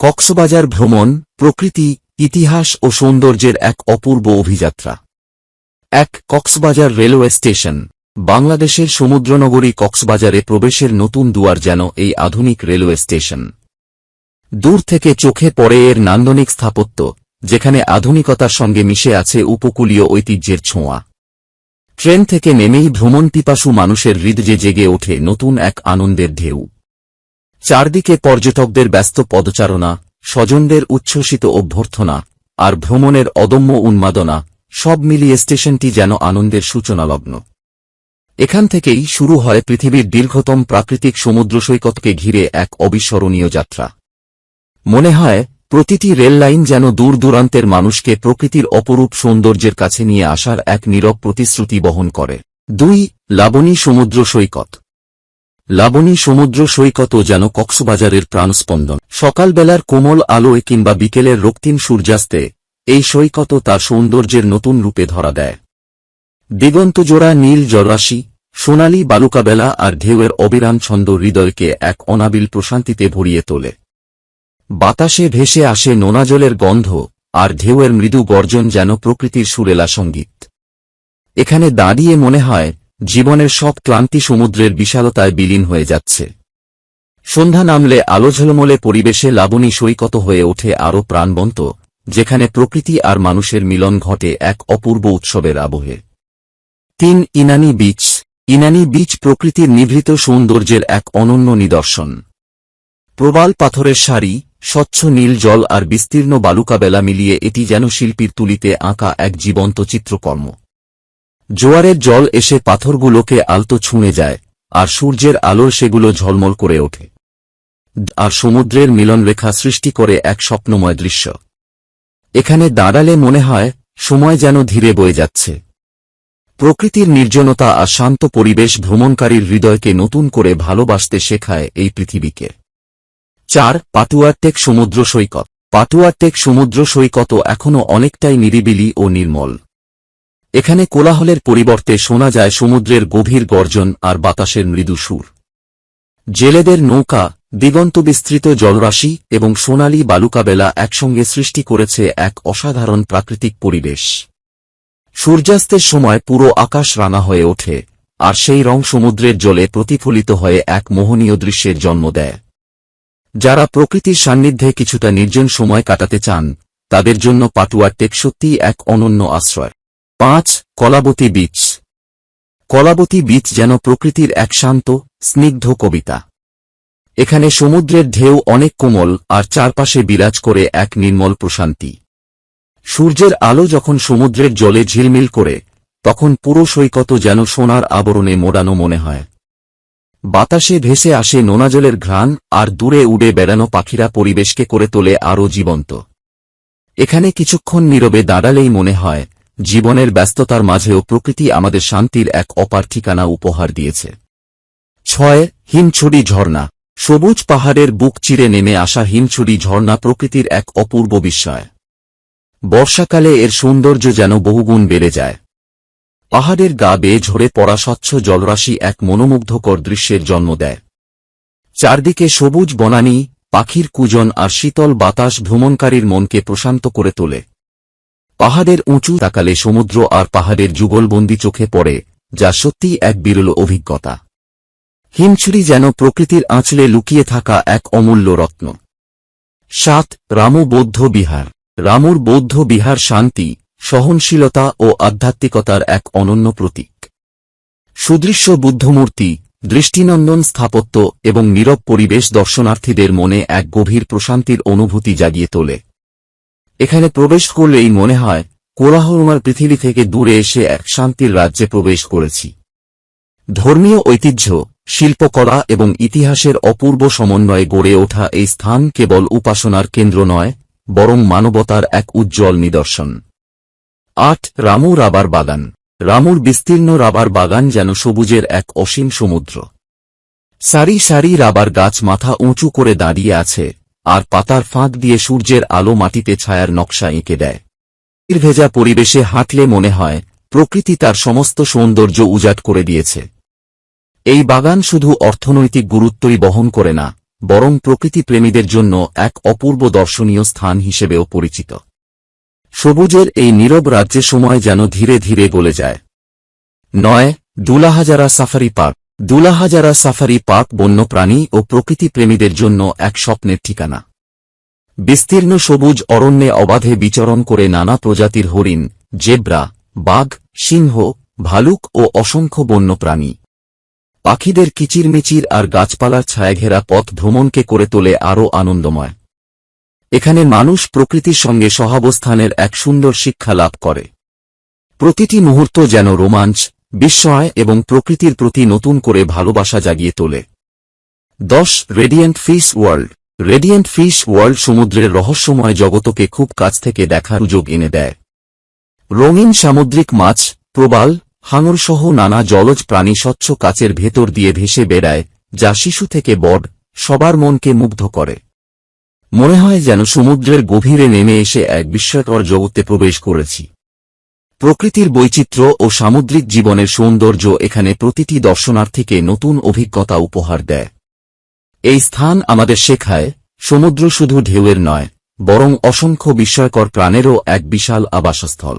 কক্সবাজার ভ্রমণ, প্রকৃতি, ইতিহাস ও সৌন্দর্যের এক অপূর্ব অভিযাত্রা। Cox's Bazar railway station. বাংলাদেশের সমুদ্রনগরী কক্সবাজারে প্রবেশের নতুন দুয়ার যেন এই আধুনিক রেলওয়ে স্টেশন। দূর থেকে চোখে পড়ে এর নান্দনিক স্থাপত্য, যেখানে আধুনিকতার সঙ্গে মিশে আছে উপকূলীয় ঐতিহ্যের ছোঁয়া। ট্রেন থেকে নেমেই ভ্রমণ পিপাসু মানুষের হৃদয়ে জেগে ওঠে নতুন এক আনন্দের ঢেউ। চারদিকে পর্যটকদের ব্যস্ত পদচারণা, স্বজনদের উচ্ছ্বসিত অভ্যর্থনা আর ভ্রমণের অদম্য উন্মাদনা, সব মিলিয়ে স্টেশনটি যেন আনন্দের সূচনালগ্ন। এখান থেকেই শুরু হয় পৃথিবীর দীর্ঘতম প্রাকৃতিক সমুদ্র সৈকতকে ঘিরে এক অবিস্মরণীয় যাত্রা। মনে হয় প্রতিটি রেল লাইন যেন দূর দূরান্তের মানুষকে প্রকৃতির অপরূপ সৌন্দর্যের কাছে নিয়ে আসার এক নীরব প্রতিশ্রুতি বহন করে। 2. লাবণী সমুদ্র সৈকত। লাবণী সমুদ্র সৈকতও যেন কক্সবাজারের প্রাণস্পন্দন। সকালবেলার কোমল আলোয় কিংবা বিকেলের রক্তিম সূর্যাস্তে এই সৈকতও তার সৌন্দর্যের নতুন রূপে ধরা দেয়। দিগন্তজোড়া নীল জলরাশি, সোনালি বালুকাবেলা আর ঢেউয়ের অবিরাম ছন্দ হৃদয়কে এক অনাবিল প্রশান্তিতে ভরিয়ে তোলে। বাতাসে ভেসে আসে নোনা জলের গন্ধ, আর ঢেউয়ের মৃদু গর্জন যেন প্রকৃতির সুরেলা সঙ্গীত। এখানে দাঁড়িয়ে মনে হয় জীবনের সব ক্লান্তি সমুদ্রের বিশালতায় বিলীন হয়ে যাচ্ছে। সন্ধ্যা নামলে আলো ঝলমলে পরিবেশে লাবণী সৈকত হয়ে ওঠে আরও প্রাণবন্ত, যেখানে প্রকৃতি আর মানুষের মিলন ঘটে এক অপূর্ব উৎসবের আবহে। 3. ইনানি বিচ। ইনানি বিচ প্রকৃতির নিভৃত সৌন্দর্যের এক অনন্য নিদর্শন। প্রবাল পাথরের সারি, স্বচ্ছ নীল জল আর বিস্তীর্ণ বালুকাবেলা মিলিয়ে এটি যেন শিল্পীর তুলিতে আঁকা এক জীবন্ত চিত্রকর্ম। জোয়ারের জল এসে পাথরগুলোকে আলতো ছুঁয়ে যায়, আর সূর্যের আলোর সেগুলো ঝলমল করে ওঠে, আর সমুদ্রের মিলনরেখা সৃষ্টি করে এক স্বপ্নময় দৃশ্য। এখানে দাঁড়ালে মনে হয় সময় যেন ধীরে বয়ে যাচ্ছে। প্রকৃতির নির্জনতা আর শান্ত পরিবেশ ভ্রমণকারীর হৃদয়কে নতুন করে ভালোবাসতে শেখায় এই পৃথিবীকে। 4. পাটুয়ারটেক সমুদ্র সৈকত। পাটুয়ারটেক সমুদ্র সৈকতও এখনও অনেকটাই নিরিবিলি ও নির্মল। এখানে কোলাহলের পরিবর্তে শোনা যায় সমুদ্রের গভীর গর্জন আর বাতাসের মৃদু সুর। জেলেদের নৌকা, দিগন্তবিস্তৃত জলরাশি এবং সোনালি বালুকাবেলা একসঙ্গে সৃষ্টি করেছে এক অসাধারণ প্রাকৃতিক পরিবেশ। সূর্যাস্তের সময় পুরো আকাশ রাঙা হয়ে ওঠে, আর সেই রং সমুদ্রের জলে প্রতিফলিত হয়ে এক মোহনীয় দৃশ্যের জন্ম দেয়। যারা প্রকৃতির সান্নিধ্যে কিছুটা নির্জন সময় কাটাতে চান, তাদের জন্য পাটুয়ারটেক সত্যিই এক অনন্য আশ্রয়। 5. কলাবতী বিচ। কলাবতী বিচ যেন প্রকৃতির এক শান্ত, স্নিগ্ধ কবিতা। এখানে সমুদ্রের ঢেউ অনেক কোমল আর চারপাশে বিরাজ করে এক নির্মল প্রশান্তি। সূর্যের আলো যখন সমুদ্রের জলে ঝিলমিল করে, তখন পুরো সৈকত যেন সোনার আবরণে মোড়ানো মনে হয়। বাতাসে ভেসে আসে নোনা জলের ঘ্রাণ, আর দূরে উড়ে বেড়ানো পাখিরা পরিবেশকে করে তোলে আরও জীবন্ত। এখানে কিছুক্ষণ নীরবে দাঁড়ালেই মনে হয় জীবনের ব্যস্ততার মাঝেও প্রকৃতি আমাদের শান্তির এক অপার ঠিকানা উপহার দিয়েছে। 6. হিমছড়ি ঝর্ণা। সবুজ পাহাড়ের বুক চিরে নেমে আসা হিমছড়ি ঝর্ণা প্রকৃতির এক অপূর্ব বিস্ময়। বর্ষাকালে এর সৌন্দর্য যেন বহুগুণ বেড়ে যায়। পাহাড়ের গা বেয়ে ঝরে পড়া স্বচ্ছ জলরাশি এক মনোমুগ্ধকর দৃশ্যের জন্ম দেয়। চারদিকে সবুজ বনানী, পাখির কুজন আর শীতল বাতাস ভ্রমণকারীর মনকে প্রশান্ত করে তোলে। পাহাড়ের উঁচু তাকালে সমুদ্র আর পাহাড়ের যুগলবন্দি চোখে পড়ে, যা সত্যিই এক বিরল অভিজ্ঞতা। হিমছড়ি যেন প্রকৃতির আঁচলে লুকিয়ে থাকা এক অমূল্য রত্ন। 7. রামু বৌদ্ধ বিহার। রামুর বৌদ্ধ বিহার শান্তি, সহনশীলতা ও আধ্যাত্মিকতার এক অনন্য প্রতীক। সুদৃশ্য বুদ্ধমূর্তি, দৃষ্টিনন্দন স্থাপত্য এবং নীরব পরিবেশ দর্শনার্থীদের মনে এক গভীর প্রশান্তির অনুভূতি জাগিয়ে তোলে। এখানে প্রবেশ করলেই মনে হয় কোলাহলময় পৃথিবী থেকে দূরে এসে এক শান্তির রাজ্যে প্রবেশ করেছি। ধর্মীয় ঐতিহ্য, শিল্পকলা এবং ইতিহাসের অপূর্ব সমন্বয়ে গড়ে ওঠা এই স্থান কেবল উপাসনার কেন্দ্র নয়, বরং মানবতার এক উজ্জ্বল নিদর্শন। 8. রামু রাবার বাগান। রামুর বিস্তীর্ণ রাবার বাগান যেন সবুজের এক অসীম সমুদ্র। সারি সারি রাবার গাছ মাথা উঁচু করে দাঁড়িয়ে আছে, আর পাতার ফাঁক দিয়ে সূর্যের আলো মাটিতে ছায়ার নকশা এঁকে দেয়। ভেজা পরিবেশে হাঁটলে মনে হয় প্রকৃতি তার সমস্ত সৌন্দর্য উজাট করে দিয়েছে। এই বাগান শুধু অর্থনৈতিক গুরুত্বই বহন করে না, বরং প্রকৃতিপ্রেমীদের জন্য এক অপূর্ব দর্শনীয় স্থান হিসেবেও পরিচিত। সবুজের এই নীরব রাজ্যে সময় যেন ধীরে ধীরে গলে যায়। 9. দুলাহাজারা সাফারি পার্ক। দুলাহাজারা সাফারি পার্ক বন্যপ্রাণী ও প্রকৃতিপ্রেমীদের জন্য এক স্বপ্নের ঠিকানা। বিস্তীর্ণ সবুজ অরণ্যে অবাধে বিচরণ করে নানা প্রজাতির হরিণ, জেব্রা, বাঘ, সিংহ, ভালুক ও অসংখ্য বন্যপ্রাণী পাখিদের কিচিরমিচির আর গাছপালার ছায়াঘেরা পথ ভ্রমণকে করে তোলে আরও আনন্দময়। এখানে মানুষ প্রকৃতির সঙ্গে সহাবস্থানের এক সুন্দর শিক্ষা লাভ করে। প্রতিটি মুহূর্ত যেন রোমাঞ্চ, বিস্ময় এবং প্রকৃতির প্রতি নতুন করে ভালোবাসা জাগিয়ে তোলে। 10. Radiant fish world. Radiant fish world সমুদ্রের রহস্যময় জগতকে খুব কাছ থেকে দেখার সুযোগ এনে দেয়। রঙিন সামুদ্রিক মাছ, প্রবাল, হাঙরসহ নানা জলজ প্রাণী স্বচ্ছ কাচের ভেতর দিয়ে ভেসে বেড়ায়, যা শিশু থেকে বড় সবার মনকে মুগ্ধ করে। মনে হয় যেন সমুদ্রের গভীরে নেমে এসে এক বিস্ময়কর জগতে প্রবেশ করেছি। প্রকৃতির বৈচিত্র্য ও সামুদ্রিক জীবনের সৌন্দর্য এখানে প্রতিটি দর্শনার্থীকে নতুন অভিজ্ঞতা উপহার দেয়। এই স্থান আমাদের শেখায়, সমুদ্র শুধু ঢেউয়ের নয়, বরং অসংখ্য বিস্ময়কর প্রাণেরও এক বিশাল আবাসস্থল।